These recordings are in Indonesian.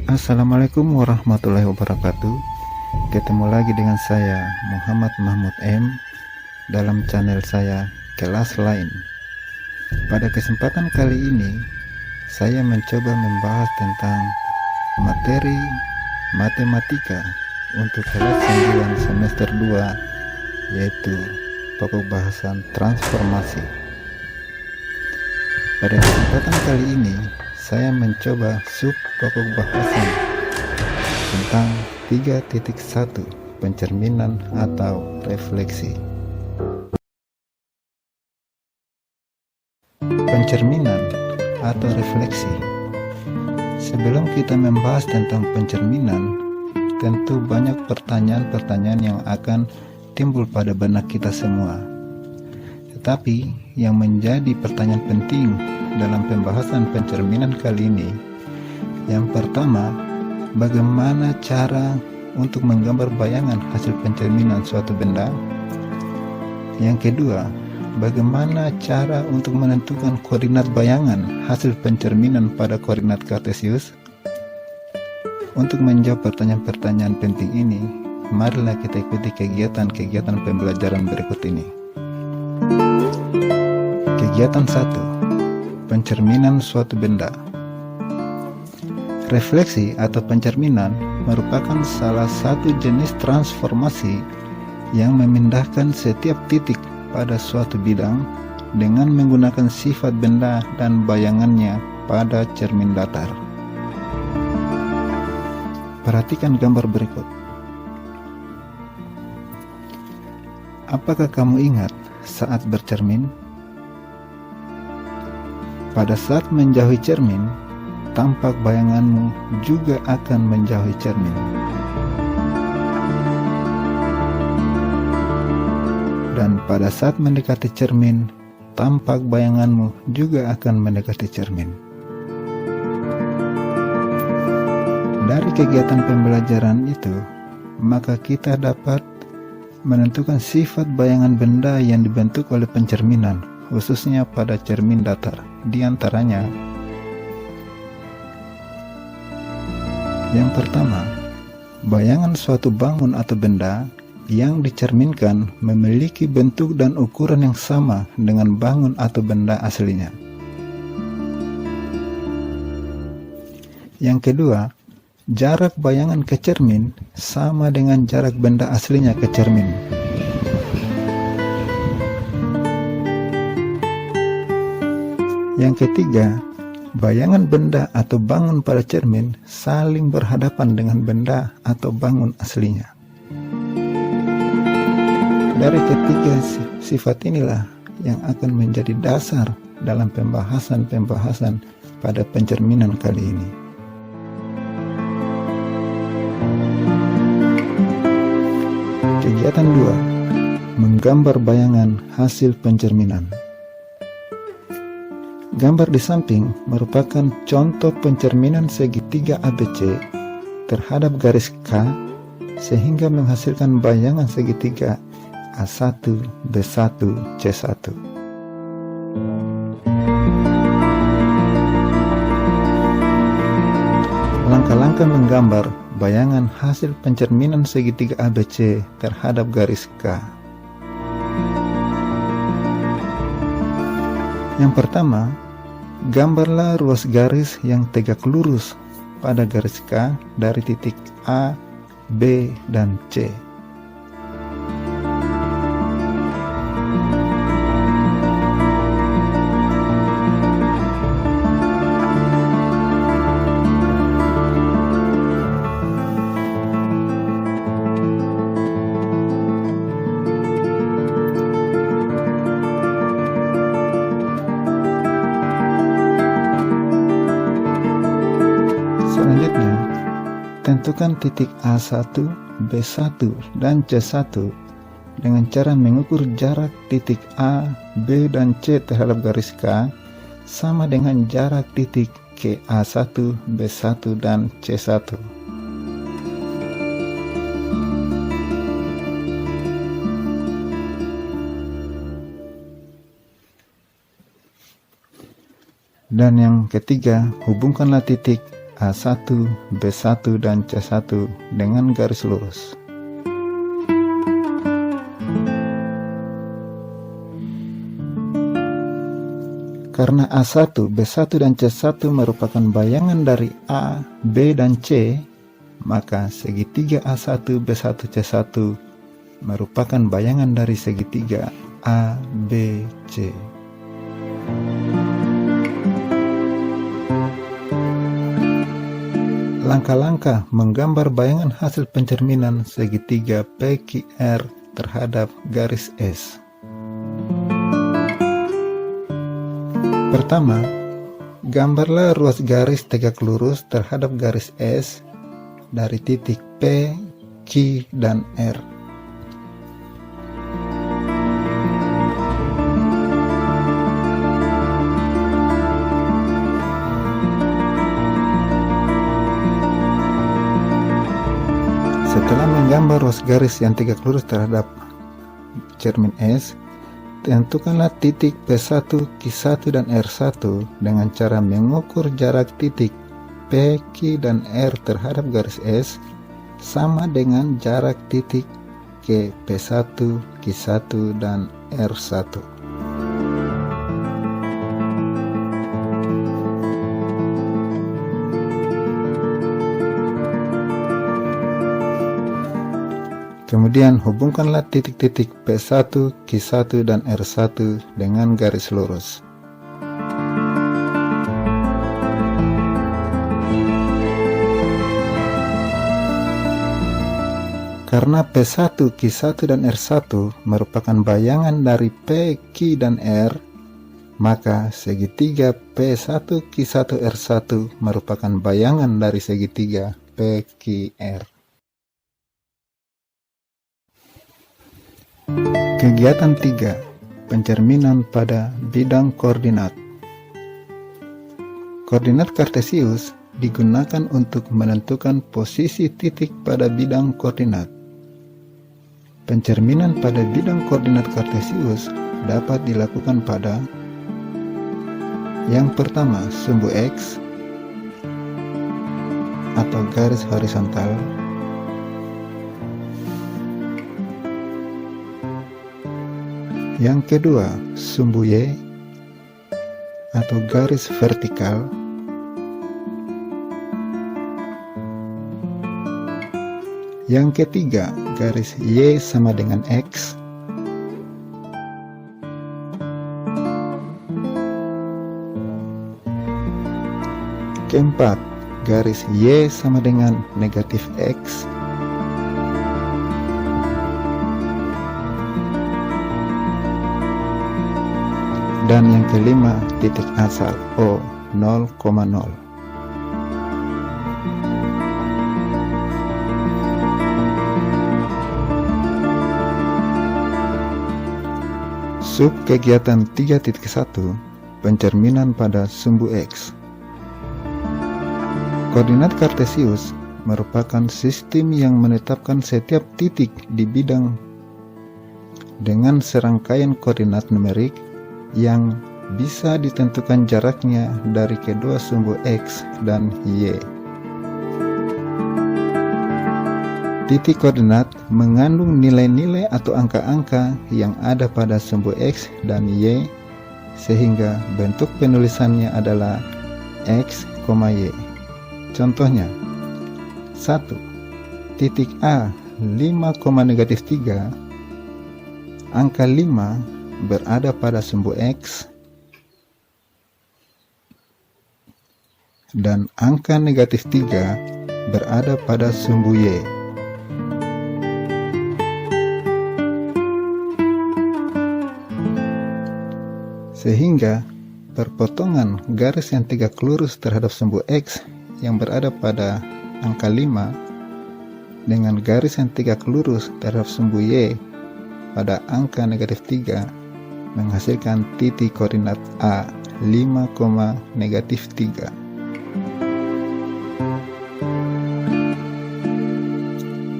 Assalamualaikum warahmatullahi wabarakatuh. Ketemu lagi dengan saya Muhammad Mahmud M dalam channel saya Kelas Lain. Pada kesempatan kali ini saya mencoba membahas tentang materi matematika untuk kelas 9 semester 2, yaitu pokok bahasan transformasi. Pada kesempatan kali ini saya mencoba sub pokok bahasan tentang 3.1 pencerminan atau refleksi. Pencerminan atau refleksi. Sebelum kita membahas tentang pencerminan, tentu banyak pertanyaan-pertanyaan yang akan timbul pada benak kita semua. Tetapi yang menjadi pertanyaan penting dalam pembahasan pencerminan kali ini, yang pertama, bagaimana cara untuk menggambar bayangan hasil pencerminan suatu benda? Yang kedua, bagaimana cara untuk menentukan koordinat bayangan hasil pencerminan pada koordinat kartesius? Untuk menjawab pertanyaan-pertanyaan penting ini, marilah kita ikuti kegiatan-kegiatan pembelajaran berikut ini. Kegiatan 1. Pencerminan suatu benda. Refleksi atau pencerminan merupakan salah satu jenis transformasi yang memindahkan setiap titik pada suatu bidang dengan menggunakan sifat benda dan bayangannya pada cermin datar. Perhatikan gambar berikut. Apakah kamu ingat saat bercermin? Pada saat menjauhi cermin, tampak bayanganmu juga akan menjauhi cermin. Dan pada saat mendekati cermin, tampak bayanganmu juga akan mendekati cermin. Dari kegiatan pembelajaran itu, maka kita dapat menentukan sifat bayangan benda yang dibentuk oleh pencerminan, khususnya pada cermin datar. Di antaranya, yang pertama, bayangan suatu bangun atau benda yang dicerminkan memiliki bentuk dan ukuran yang sama dengan bangun atau benda aslinya. Yang kedua, jarak bayangan ke cermin sama dengan jarak benda aslinya ke cermin. Yang ketiga, bayangan benda atau bangun pada cermin saling berhadapan dengan benda atau bangun aslinya. Dari ketiga sifat inilah yang akan menjadi dasar dalam pembahasan pada pencerminan kali ini. Kegiatan 2. Menggambar bayangan hasil pencerminan. Gambar di samping merupakan contoh pencerminan segitiga ABC terhadap garis K sehingga menghasilkan bayangan segitiga A1, B1, C1. Langkah-langkah menggambar bayangan hasil pencerminan segitiga ABC terhadap garis K. Yang pertama, gambarlah ruas garis yang tegak lurus pada garis K dari titik A, B, dan C. Selanjutnya, tentukan titik A1, B1, dan C1 dengan cara mengukur jarak titik A, B, dan C terhadap garis K sama dengan jarak titik ke A1, B1, dan C1. Dan yang ketiga, hubungkanlah titik A1, B1, dan C1 dengan garis lurus. Karena A1, B1, dan C1 merupakan bayangan dari A, B, dan C, maka segitiga A1, B1, C1 merupakan bayangan dari segitiga A, B, C. Langkah-langkah menggambar bayangan hasil pencerminan segitiga PQR terhadap garis S. Pertama, gambarlah ruas garis tegak lurus terhadap garis S dari titik P, Q, dan R. Setelah menggambar ruas garis yang tegak lurus terhadap cermin S, tentukanlah titik P1, Q1, dan R1 dengan cara mengukur jarak titik P, Q, dan R terhadap garis S sama dengan jarak titik ke P1, Q1, dan R1. Kemudian hubungkanlah titik-titik P1, Q1, dan R1 dengan garis lurus. Karena P1, Q1, dan R1 merupakan bayangan dari P, Q, dan R, maka segitiga P1, Q1, R1 merupakan bayangan dari segitiga PQR. Kegiatan 3. Pencerminan pada bidang koordinat. Koordinat kartesius digunakan untuk menentukan posisi titik pada bidang koordinat. Pencerminan pada bidang koordinat kartesius dapat dilakukan pada: yang pertama, sumbu X atau garis horizontal. Yang kedua, sumbu Y atau garis vertikal. Yang ketiga, garis Y sama dengan X. Keempat, garis Y sama dengan negatif X. Dan yang kelima, titik asal O 0,0. Sub kegiatan 3.1, pencerminan pada sumbu X. Koordinat kartesius merupakan sistem yang menetapkan setiap titik di bidang dengan serangkaian koordinat numerik yang bisa ditentukan jaraknya dari kedua sumbu X dan Y. Titik koordinat mengandung nilai-nilai atau angka-angka yang ada pada sumbu X dan Y, sehingga bentuk penulisannya adalah X, Y. Contohnya, 1. Titik A 5,-3, angka 5 berada pada sumbu X dan angka negatif 3 berada pada sumbu Y. Sehingga perpotongan garis yang tegak lurus terhadap sumbu X yang berada pada angka 5 dengan garis yang tegak lurus terhadap sumbu Y pada angka negatif 3 menghasilkan titik koordinat A 5,-3.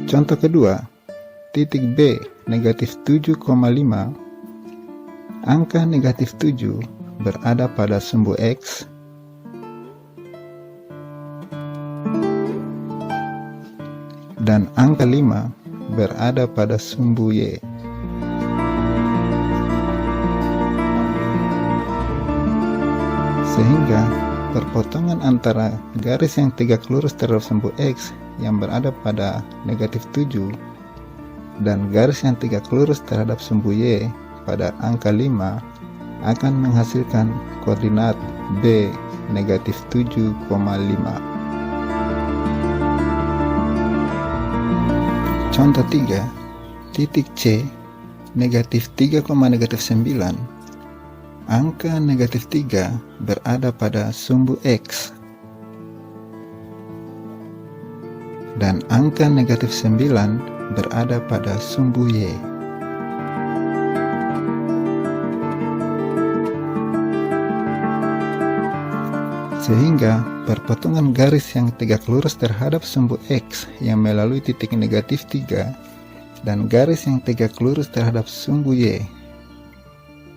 Contoh kedua, titik B negatif 7,5, angka negatif 7 berada pada sumbu X dan angka 5 berada pada sumbu Y. Sehingga perpotongan antara garis yang tegak lurus terhadap sumbu X yang berada pada negatif 7 dan garis yang tegak lurus terhadap sumbu Y pada angka 5 akan menghasilkan koordinat B negatif 7,5. Contoh 3, titik C negatif 3,9. Angka negatif 3 berada pada sumbu X dan angka negatif 9 berada pada sumbu Y. Sehingga perpotongan garis yang tegak lurus terhadap sumbu X yang melalui titik negatif 3 dan garis yang tegak lurus terhadap sumbu Y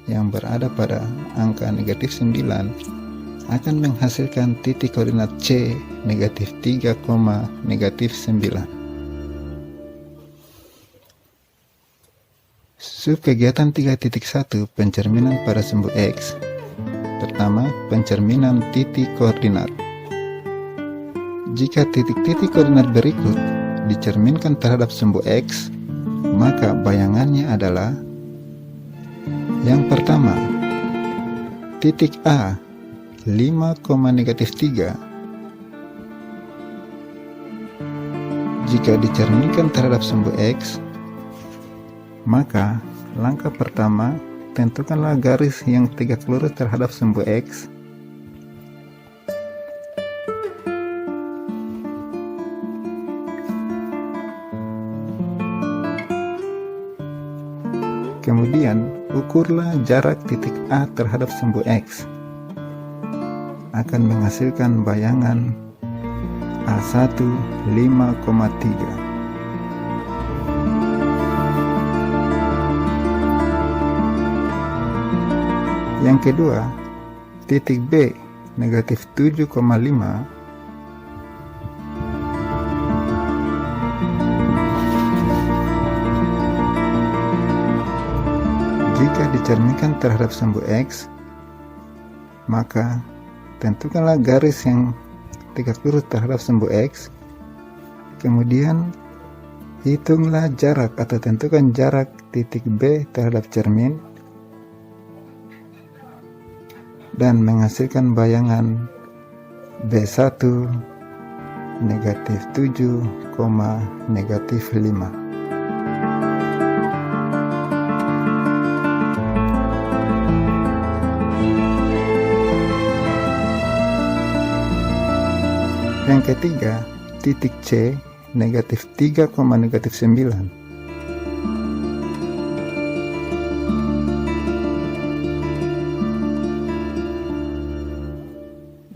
yang berada pada angka negatif 9 akan menghasilkan titik koordinat C negatif 3, negatif 9. Subkegiatan 3.1 pencerminan pada sumbu X. Pertama, pencerminan titik koordinat. Jika titik-titik koordinat berikut dicerminkan terhadap sumbu X, maka bayangannya adalah: yang pertama, titik A 5, negatif 3. Jika dicerminkan terhadap sumbu X, maka langkah pertama, tentukanlah garis yang tegak lurus terhadap sumbu X. Kemudian, ukurlah jarak titik A terhadap sumbu X. Akan menghasilkan bayangan A1 5,3. Yang kedua, titik B negatif 7,5. Jika dicerminkan terhadap sumbu X, maka tentukanlah garis yang tegak lurus terhadap sumbu X. Kemudian hitunglah jarak atau tentukan jarak titik B terhadap cermin dan menghasilkan bayangan B1 negatif 7, negatif 5. Yang ketiga, titik C negatif 3, negatif 9.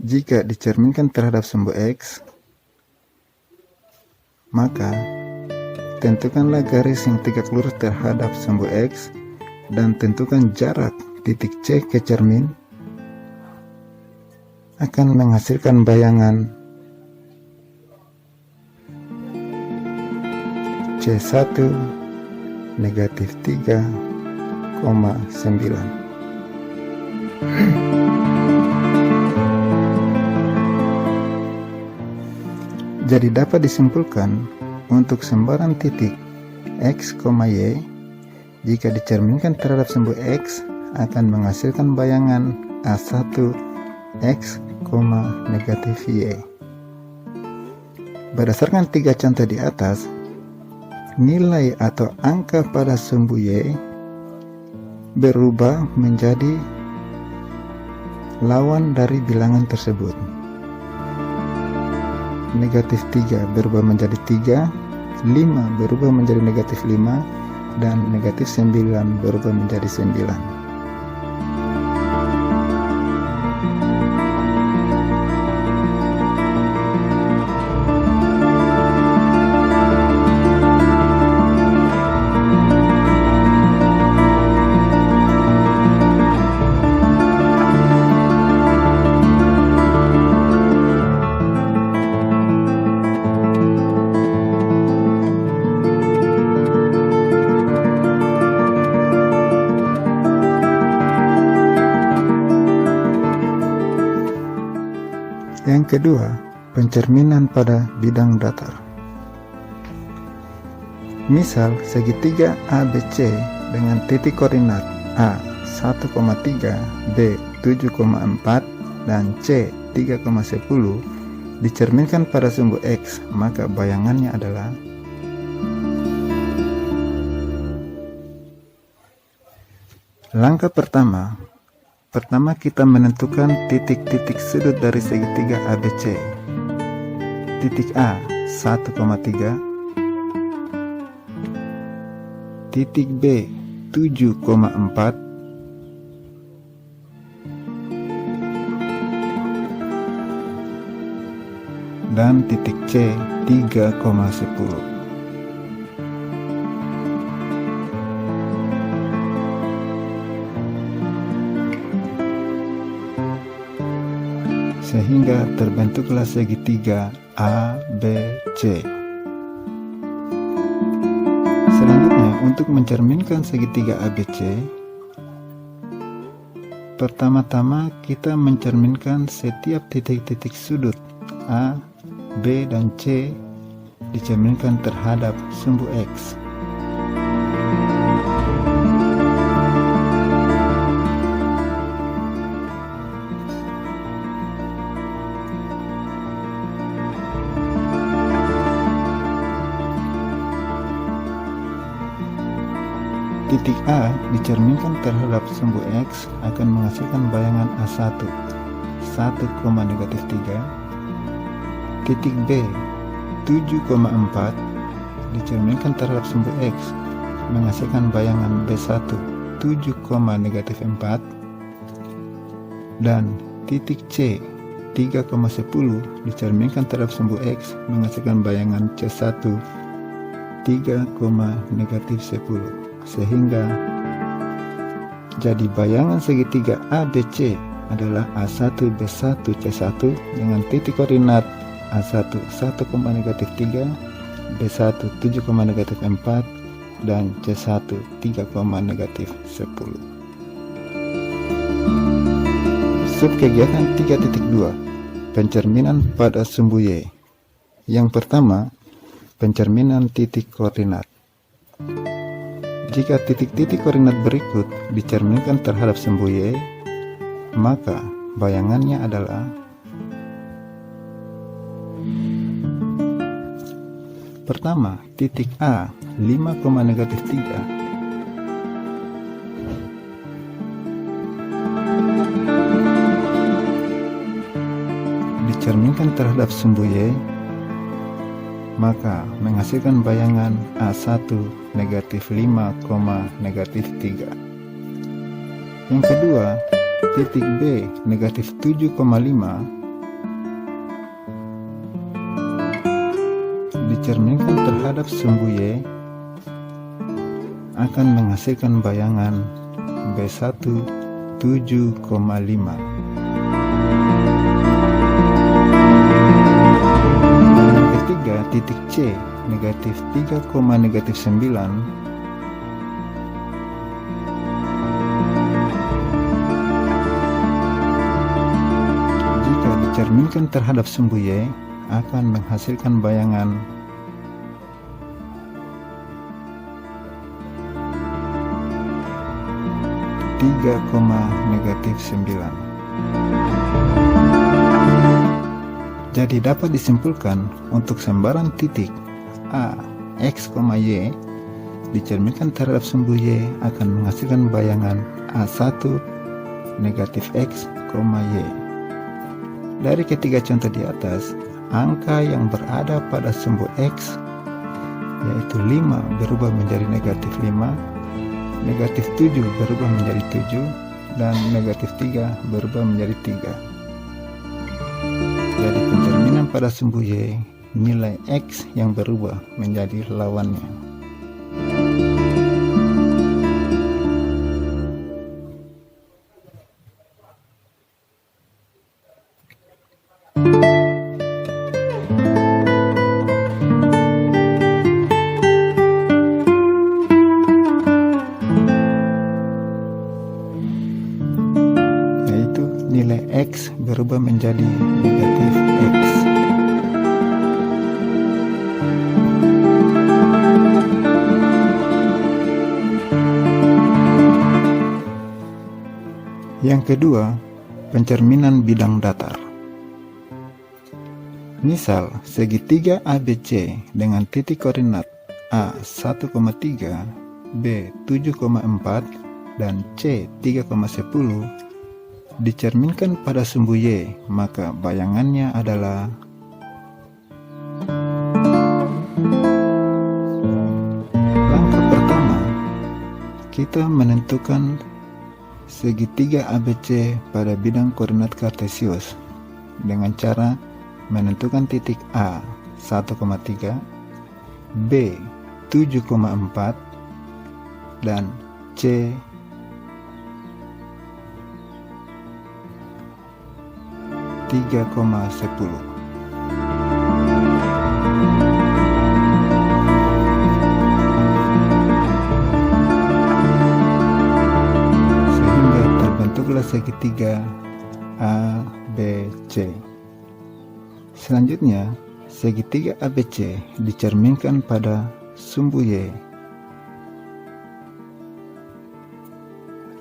Jika dicerminkan terhadap sumbu X, maka tentukanlah garis yang tegak lurus terhadap sumbu X dan tentukan jarak titik C ke cermin akan menghasilkan bayangan C1 negatif 3,9. Jadi dapat disimpulkan untuk sembarang titik X, Y, jika dicerminkan terhadap sumbu X akan menghasilkan bayangan A1 X, negatif Y. Berdasarkan 3 contoh di atas, nilai atau angka pada sumbu Y berubah menjadi lawan dari bilangan tersebut. Negatif 3 berubah menjadi 3, 5 berubah menjadi negatif 5, dan negatif 9 berubah menjadi 9. Yang kedua, pencerminan pada bidang datar. Misal segitiga ABC dengan titik koordinat A 1,3, B 7,4, dan C 3,10 dicerminkan pada sumbu X, maka bayangannya adalah langkah pertama kita menentukan titik-titik sudut dari segitiga ABC. Titik A 1,3, titik B 7,4, dan titik C 3,10. Sehingga terbentuklah segitiga ABC. Selanjutnya, untuk mencerminkan segitiga ABC, pertama-tama kita mencerminkan setiap titik-titik sudut A, B, dan C dicerminkan terhadap sumbu X. Titik A dicerminkan terhadap sumbu X akan menghasilkan bayangan A1 1, -3. Titik B 7,4 dicerminkan terhadap sumbu X menghasilkan bayangan B1 7,-4. Dan titik C 3,10 dicerminkan terhadap sumbu X menghasilkan bayangan C1 3,-10. Sehingga jadi bayangan segitiga ABC adalah A1 B1 C1 dengan titik koordinat A1 1,-3, B1 7,-4, dan C1 3,-10. Subkegiatan 3.2, pencerminan pada sumbu Y. Yang pertama, pencerminan titik koordinat. Jika titik-titik koordinat berikut dicerminkan terhadap sumbu Y, maka bayangannya adalah pertama, titik A 5,-3 dicerminkan terhadap sumbu Y, maka menghasilkan bayangan A1 -5,-3. Yang kedua, titik B -7,5 dicerminkan terhadap sumbu Y akan menghasilkan bayangan B1 7,5. Ketiga, titik C -3,-9 jika dicerminkan terhadap sumbu Y akan menghasilkan bayangan -9. Jadi dapat disimpulkan untuk sembarang titik A, X, Y dicerminkan terhadap sumbu Y akan menghasilkan bayangan A1 -X, Y. Dari ketiga contoh di atas, angka yang berada pada sumbu X yaitu 5 berubah menjadi -5, -7 berubah menjadi 7, dan -3 berubah menjadi 3. Jadi pencerminan pada sumbu Y, nilai X yang berubah menjadi lawannya. Yaitu nilai X berubah menjadi negatif Yang kedua, pencerminan bidang datar. Misal, segitiga ABC dengan titik koordinat A 1,3, B 7,4, dan C 3,10 dicerminkan pada sumbu Y, maka bayangannya adalah langkah pertama, kita menentukan segitiga ABC pada bidang koordinat kartesius dengan cara menentukan titik A 1,3, B 7,4, dan C 3,10. Sehingga terbentuklah segitiga ABC. Selanjutnya, segitiga ABC dicerminkan pada sumbu Y.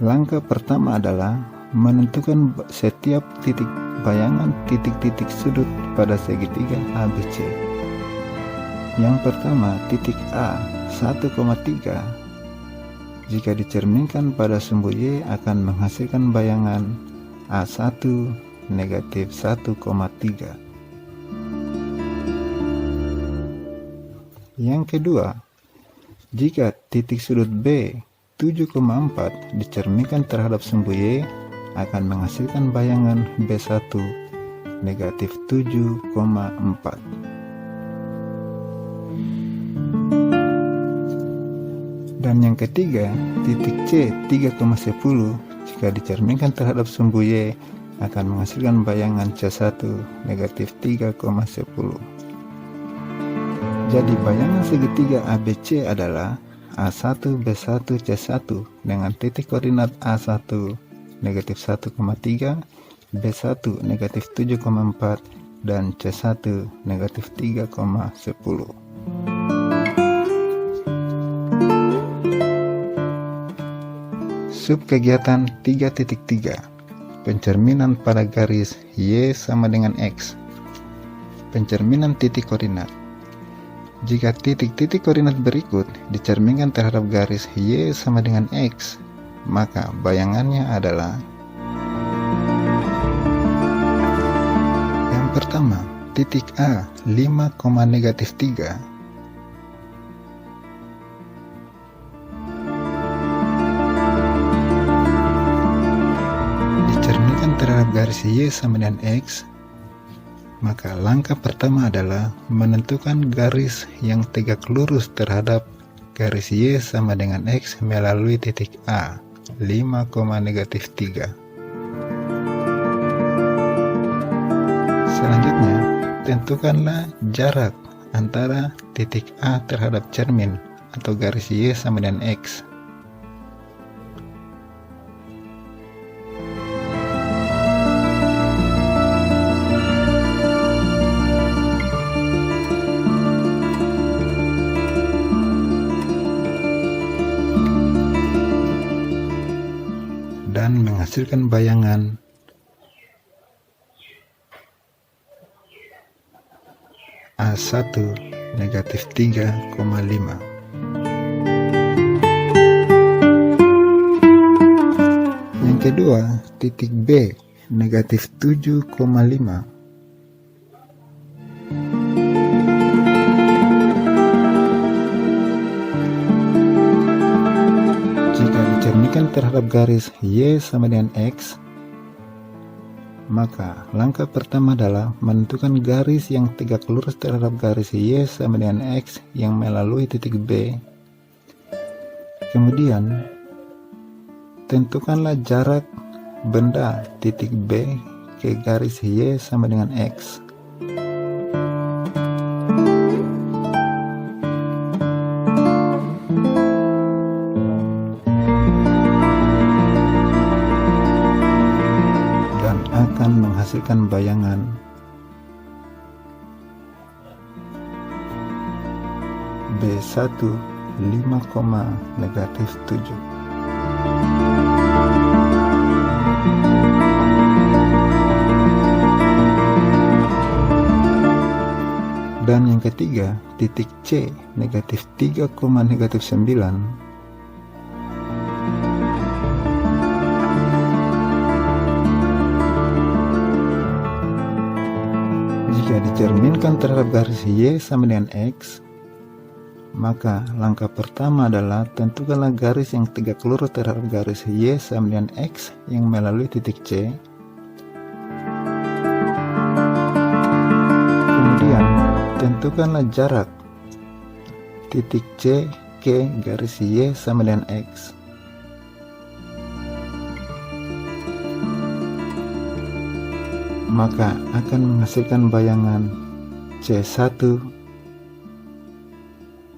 Langkah pertama adalah menentukan setiap titik bayangan titik-titik sudut pada segitiga ABC. Yang pertama, titik A 1,3 jika dicerminkan pada sumbu Y akan menghasilkan bayangan A1 negatif 1,3. Yang kedua, jika titik sudut B 7,4 dicerminkan terhadap sumbu Y akan menghasilkan bayangan B1 negatif 7,4. Dan yang ketiga, titik C 3,10 jika dicerminkan terhadap sumbu Y akan menghasilkan bayangan C1 negatif 3,10. Jadi bayangan segitiga ABC adalah A1, B1, C1 dengan titik koordinat A1 negatif 1,3, B1 negatif 7,4, dan C1 negatif 3,10. Subkegiatan 3.3, pencerminan pada garis Y sama dengan X. Pencerminan titik koordinat. Jika titik-titik koordinat berikut dicerminkan terhadap garis Y sama dengan X, maka bayangannya adalah: yang pertama, titik A 5,-3 dicerminkan terhadap garis Y sama dengan X, maka langkah pertama adalah menentukan garis yang tegak lurus terhadap garis Y sama dengan X melalui titik A 5,-3. Selanjutnya, tentukanlah jarak antara titik A terhadap cermin atau garis Y sama dengan X. Dan menghasilkan bayangan A1 negatif 3,5. Yang kedua, titik B negatif 7,5. Dicerminkan terhadap garis Y sama dengan X, maka langkah pertama adalah menentukan garis yang tegak lurus terhadap garis Y sama dengan X yang melalui titik B. Kemudian, tentukanlah jarak benda titik B ke garis Y sama dengan X. Akan menghasilkan bayangan B1 5,-7. Dan yang ketiga, titik C negatif 3, negatif 9 jika dicerminkan terhadap garis Y sama dengan X, maka langkah pertama adalah tentukanlah garis yang tegak lurus terhadap garis Y sama dengan X yang melalui titik C. Kemudian tentukanlah jarak titik C ke garis Y sama dengan X. Maka akan menghasilkan bayangan C1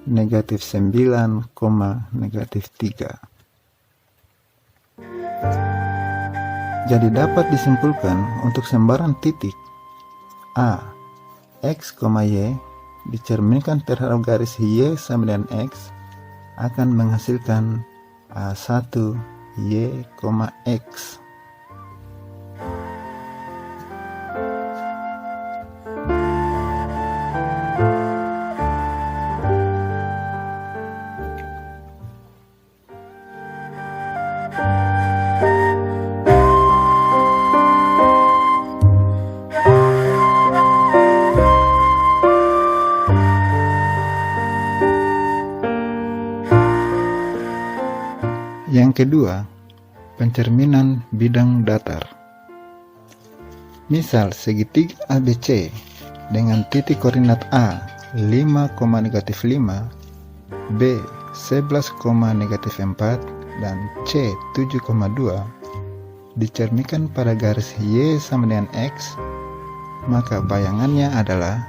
negatif 9, negatif 3. Jadi dapat disimpulkan untuk sembarang titik A, X, Y dicerminkan terhadap garis Y sama dengan X akan menghasilkan A1, Y, X. Yang kedua, pencerminan bidang datar. Misal segitiga ABC dengan titik koordinat A 5, negatif 5, B 11, negatif 4, dan C 7,2 dicerminkan pada garis Y sama dengan X, maka bayangannya adalah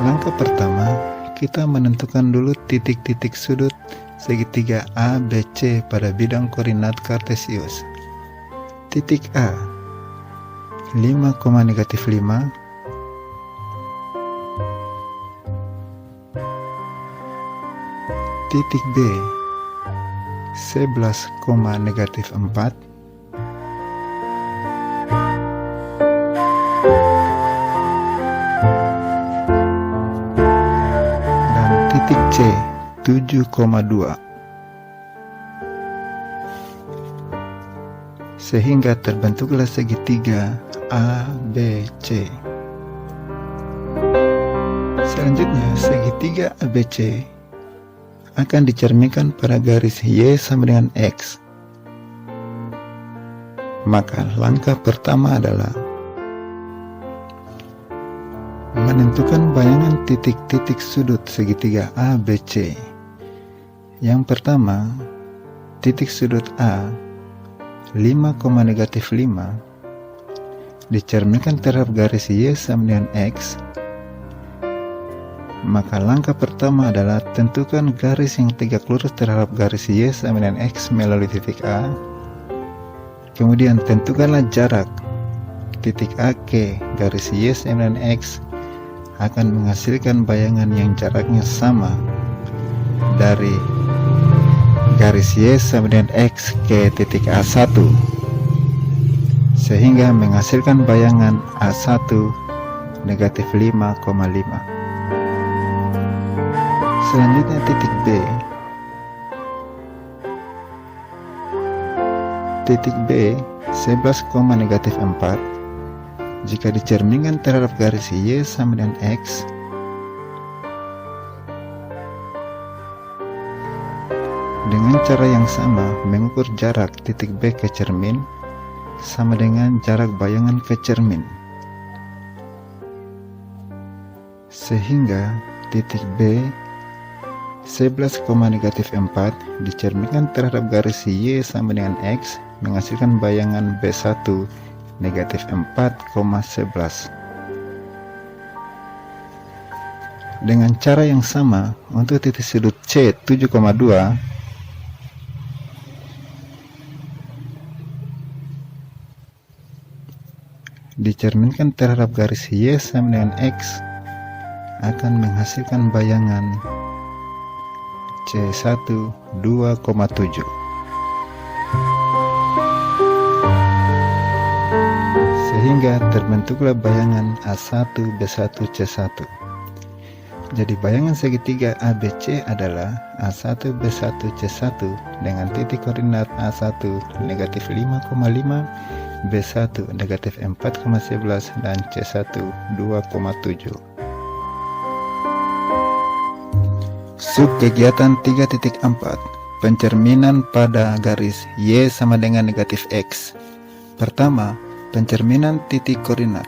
langkah pertama, kita menentukan dulu titik-titik sudut segitiga ABC pada bidang koordinat kartesius. Titik A 5, negatif 5, titik B 11, negatif 4, titik C 7,2. Sehingga terbentuklah segitiga ABC. Selanjutnya segitiga ABC akan dicerminkan pada garis Y sama dengan X. Maka langkah pertama adalah menentukan bayangan titik-titik sudut segitiga ABC. Yang pertama, titik sudut A 5, negatif 5 dicerminkan terhadap garis Y sama dengan X. Maka langkah pertama adalah tentukan garis yang tegak lurus terhadap garis Y sama dengan X melalui titik A. Kemudian tentukanlah jarak titik A ke garis Y sama dengan X akan menghasilkan bayangan yang jaraknya sama dari garis Y sama dengan X ke titik A1, sehingga menghasilkan bayangan A1 negatif 5,5. Selanjutnya titik B. Titik B 11, negatif 4 jika dicerminkan terhadap garis Y sama dengan X, dengan cara yang sama mengukur jarak titik B ke cermin sama dengan jarak bayangan ke cermin, sehingga titik B 11, negatif 4 dicerminkan terhadap garis Y sama dengan X menghasilkan bayangan B1 negatif 4,11. Dengan cara yang sama untuk titik sudut C 7,2 dicerminkan terhadap garis Y sama dengan X akan menghasilkan bayangan C1 2,7. sehingga terbentuklah bayangan A1, B1, C1. Jadi bayangan segitiga ABC adalah A1, B1, C1 dengan titik koordinat A1 negatif 5,5, B1 negatif 4,11 dan C1 2,7. Sub kegiatan 3.4 pencerminan pada garis Y sama dengan negatif X. Pertama, pencerminan titik koordinat.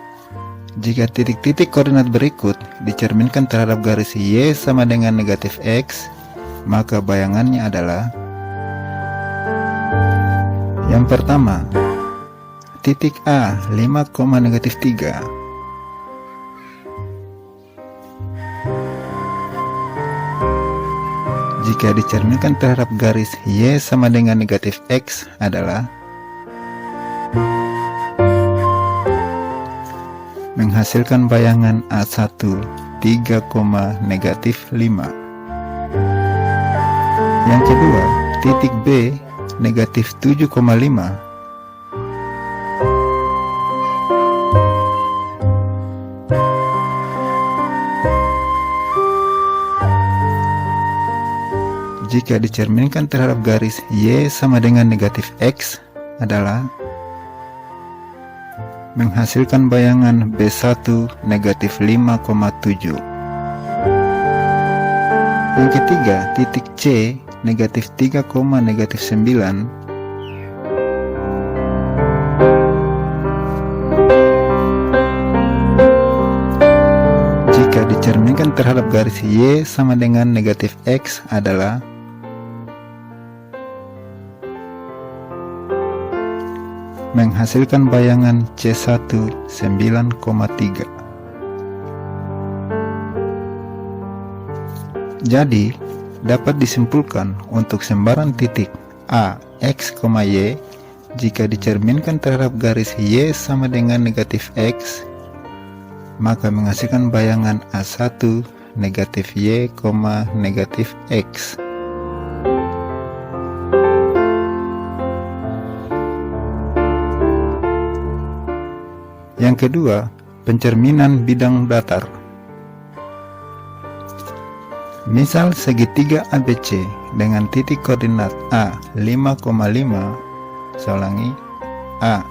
Jika titik-titik koordinat berikut dicerminkan terhadap garis Y sama dengan negatif X, maka bayangannya adalah: yang pertama, titik A 5,-3. Jika dicerminkan terhadap garis Y sama dengan negatif X adalah menghasilkan bayangan A1 3,-5. Yang kedua, titik B negatif 7,5. Jika dicerminkan terhadap garis Y sama dengan negatif X adalah menghasilkan bayangan B1 negatif 5,7. Yang ketiga, titik C negatif 3,-9. Jika dicerminkan terhadap garis Y sama dengan negatif X adalah menghasilkan bayangan C1 9,3. Jadi, dapat disimpulkan untuk sembarang titik A, X, Y, jika dicerminkan terhadap garis Y sama dengan negatif X, maka menghasilkan bayangan A1 negatif Y, negatif X. Yang kedua, pencerminan bidang datar. Misal segitiga ABC dengan titik koordinat A 5,5, saya ulangi, A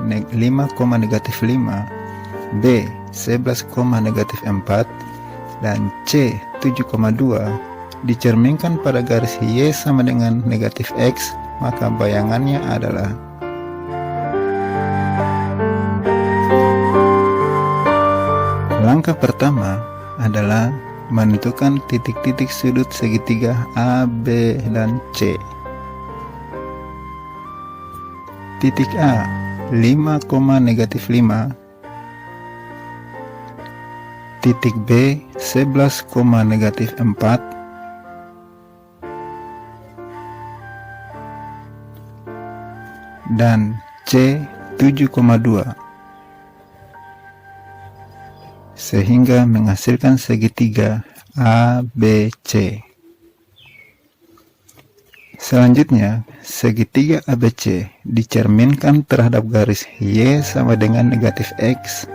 5,-5, B 11,-4, dan C 7,2 dicerminkan pada garis Y sama dengan negatif X, maka bayangannya adalah langkah pertama adalah menentukan titik-titik sudut segitiga A, B, dan C. Titik A 5,-5, titik B 11,-4, dan C 7,2, sehingga menghasilkan segitiga ABC. Selanjutnya, segitiga ABC dicerminkan terhadap garis Y sama dengan negatif X.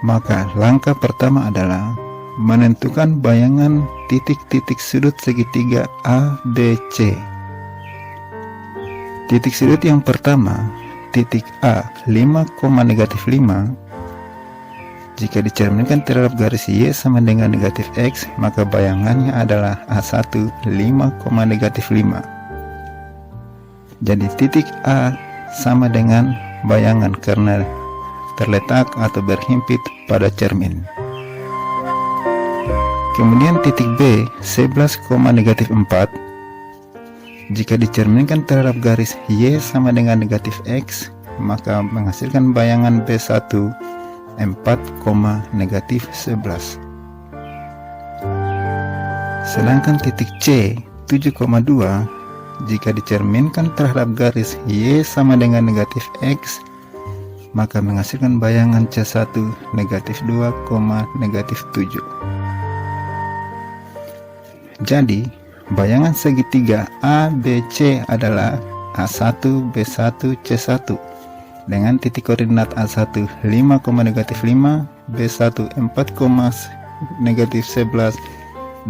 Maka langkah pertama adalah menentukan bayangan titik-titik sudut segitiga ABC. Titik sudut yang pertama, titik A 5,-5, jika dicerminkan terhadap garis Y sama dengan negatif X, maka bayangannya adalah A1 5,-5. Jadi titik A sama dengan bayangan karena terletak atau berhimpit pada cermin. Kemudian titik B 11,-4, jika dicerminkan terhadap garis Y sama dengan negatif X, maka menghasilkan bayangan B1 4,-11. Sedangkan titik C 7,2 jika dicerminkan terhadap garis Y sama dengan negatif X, maka menghasilkan bayangan C1 negatif 2,-7. Jadi bayangan segitiga ABC adalah A1, B1, C1 dengan titik koordinat A1 5, negatif 5, B1 4, negatif 11,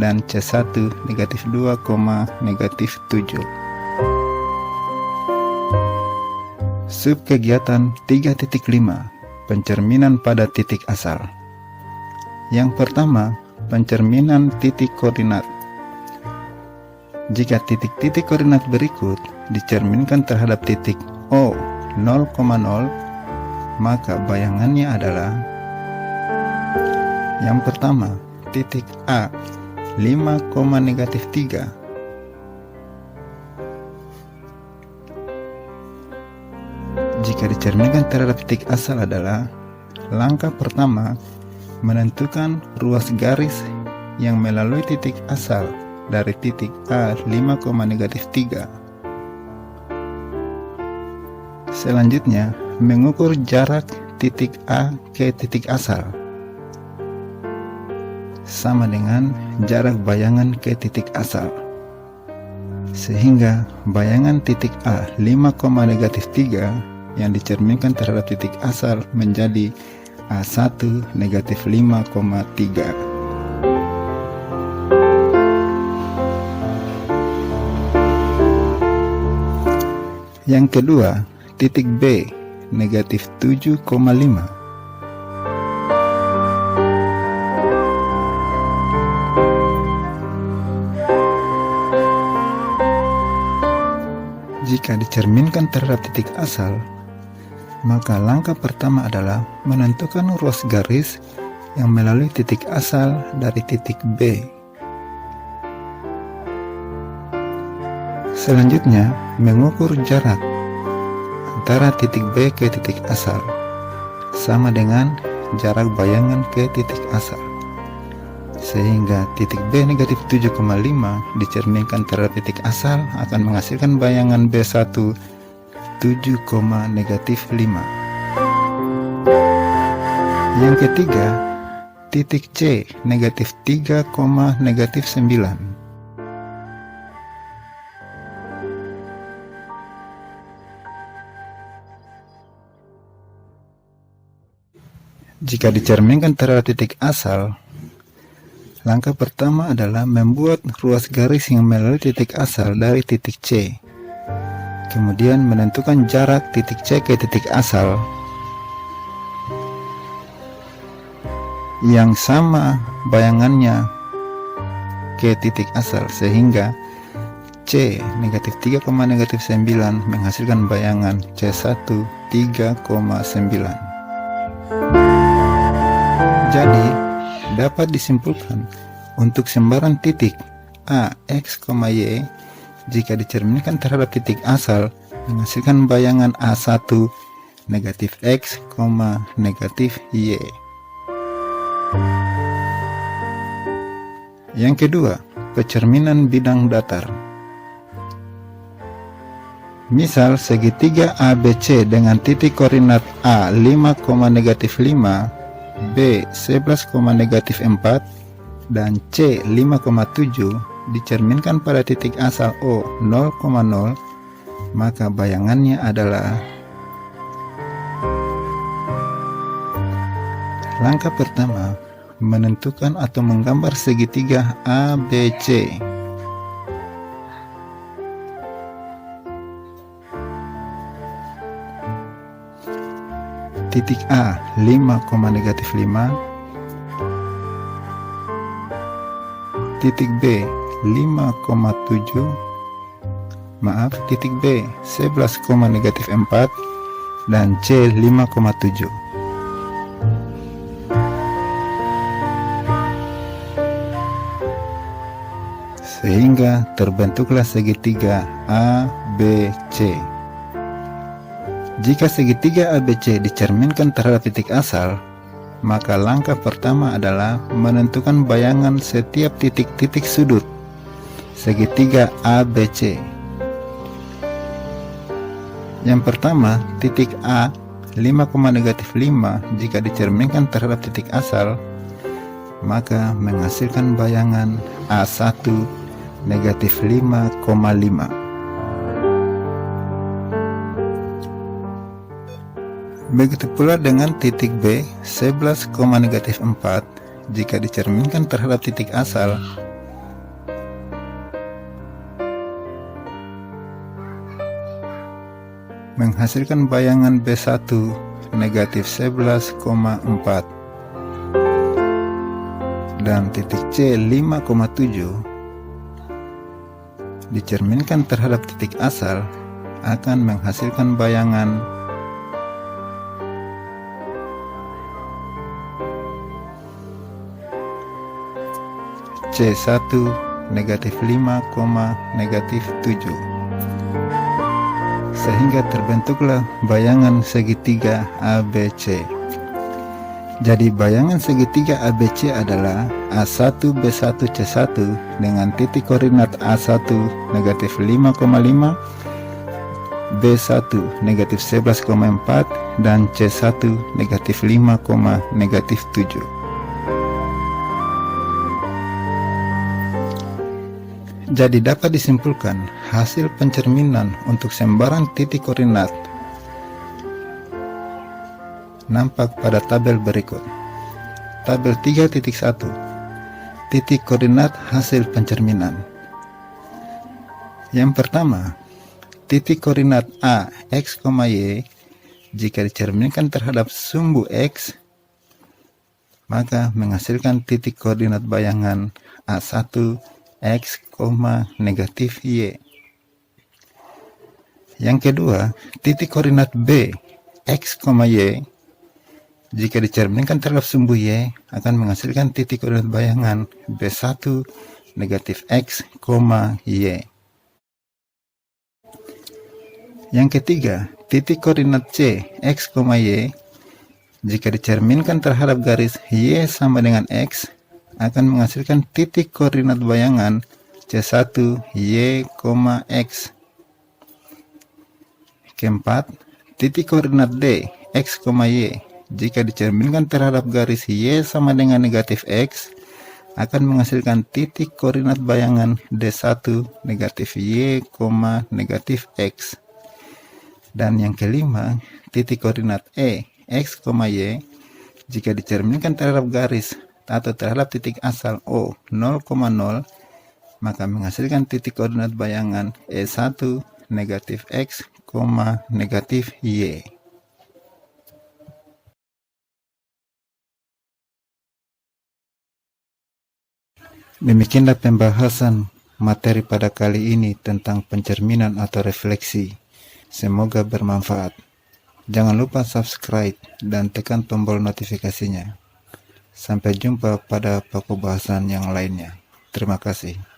dan C1 negatif 2, negatif 7. Subkegiatan 3.5 pencerminan pada titik asal. Yang pertama, pencerminan titik koordinat. Jika titik-titik koordinat berikut dicerminkan terhadap titik O 0,0, maka bayangannya adalah: yang pertama, titik A 5, negatif 3. Jika dicerminkan terhadap titik asal adalah: langkah pertama, menentukan ruas garis yang melalui titik asal dari titik A 5, negatif 3. Selanjutnya, mengukur jarak titik A ke titik asal sama dengan jarak bayangan ke titik asal, sehingga bayangan titik A 5, negatif 3 yang dicerminkan terhadap titik asal menjadi A1 negatif 5,3. Yang kedua, titik B negatif 7,5. Jika dicerminkan terhadap titik asal, maka langkah pertama adalah menentukan ruas garis yang melalui titik asal dari titik B. Selanjutnya, mengukur jarak antara titik B ke titik asal sama dengan jarak bayangan ke titik asal, sehingga titik B negatif 7,5 dicerminkan terhadap titik asal akan menghasilkan bayangan B1 7, negatif 5. Yang ketiga, titik C negatif 3, negatif 9. Jika dicerminkan terhadap titik asal, langkah pertama adalah membuat ruas garis yang melalui titik asal dari titik C. Kemudian menentukan jarak titik C ke titik asal yang sama bayangannya ke titik asal, sehingga C negatif 3, negatif 9 menghasilkan bayangan C1 3,9. Jadi, dapat disimpulkan untuk sembarang titik A, X, Y, jika dicerminkan terhadap titik asal menghasilkan bayangan A1 negatif X, negatif Y. Yang kedua, pencerminan bidang datar. Misal segitiga ABC dengan titik koordinat A 5, negatif 5, B 11, negatif 4, dan C 5,7 dicerminkan pada titik asal O 0,0, maka bayangannya adalah: langkah pertama, menentukan atau menggambar segitiga ABC. Titik A 5, negatif 5, titik B 5,7, titik B 11, negatif 4, dan C 5,7. Sehingga terbentuklah segitiga ABC. Jika segitiga ABC dicerminkan terhadap titik asal, maka langkah pertama adalah menentukan bayangan setiap titik-titik sudut segitiga ABC. Yang pertama, titik A 5, negatif 5 jika dicerminkan terhadap titik asal, maka menghasilkan bayangan A1 negatif 5,5. Begitu pula dengan titik B 11,-4 jika dicerminkan terhadap titik asal, menghasilkan bayangan B1 negatif 11,4 dan titik C 5,7 dicerminkan terhadap titik asal akan menghasilkan bayangan C1 negatif 5,-7, sehingga terbentuklah bayangan segitiga ABC. Jadi bayangan segitiga ABC adalah A1 B1 C1 dengan titik koordinat A1 negatif 5,5, B1 negatif 11,4 dan C1 negatif 5,-7. Jadi dapat disimpulkan hasil pencerminan untuk sembarang titik koordinat nampak pada tabel berikut. Tabel 3.1, titik koordinat hasil pencerminan. Yang pertama, titik koordinat A X, Y jika dicerminkan terhadap sumbu X, maka menghasilkan titik koordinat bayangan A1 X, negatif Y. Yang kedua, titik koordinat B X, Y jika dicerminkan terhadap sumbu Y akan menghasilkan titik koordinat bayangan B1 negatif X, Y. Yang ketiga, titik koordinat C X, Y jika dicerminkan terhadap garis Y sama dengan X akan menghasilkan titik koordinat bayangan C1 Y, X. Keempat, titik koordinat D X, Y jika dicerminkan terhadap garis Y sama dengan negatif X akan menghasilkan titik koordinat bayangan D1 negatif Y, negatif X. Dan yang kelima, titik koordinat E X, Y jika dicerminkan terhadap garis atau terhadap titik asal O 0,0 maka menghasilkan titik koordinat bayangan E1 negatif X, negatif Y. Demikianlah pembahasan materi pada kali ini tentang pencerminan atau refleksi. Semoga bermanfaat. Jangan lupa subscribe dan tekan tombol notifikasinya. Sampai jumpa pada pokok bahasan yang lainnya. Terima kasih.